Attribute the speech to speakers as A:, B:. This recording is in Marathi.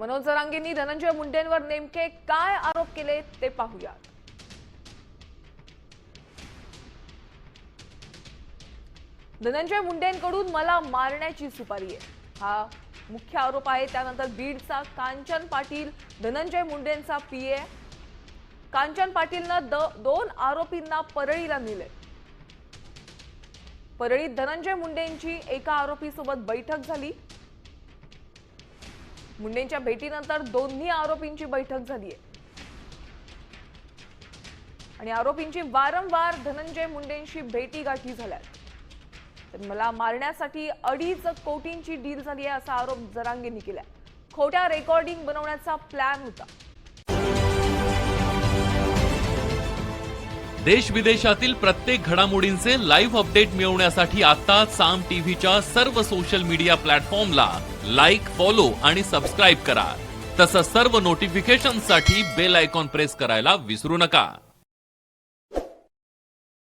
A: मनोज जरांगेंनी धनंजय मुंडेंवर नेमके काय आरोप केले ते पाहूयात। धनंजय मुंडेंकडून मला मारण्याची सुपारी आहे, हा मुख्य आरोप आहे। त्यानंतर बीडचा कांचन पाटील धनंजय मुंडेंचा पीए। कांचन पाटीलने दोन आरोपींना परळीला नेले। परळीत धनंजय मुंडेंची एका आरोपीसोबत बैठक झाली। मुंडेंच्या भेटीनंतर दोन्ही आरोपींची बैठक झाली आहे आणि आरोपींची वारंवार धनंजय मुंडेंशी भेटीगाठी झाल्यात। तर मला मारण्यासाठी 2.5 कोटींची डील झाली आहे असा आरोप जरांगेंनी केला। खोट्या रेकॉर्डिंग बनवण्याचा प्लॅन होता।
B: देश विदेशातील प्रत्येक घडामोडींचे लाईव्ह अपडेट मिळवण्यासाठी आता साम टीव्हीच्या सर्व सोशल मीडिया प्लॅटफॉर्मला लाईक, फॉलो आणि सबस्क्राईब करा। तसंच सर्व नोटिफिकेशनसाठी बेल आयकॉन प्रेस करायला विसरू नका।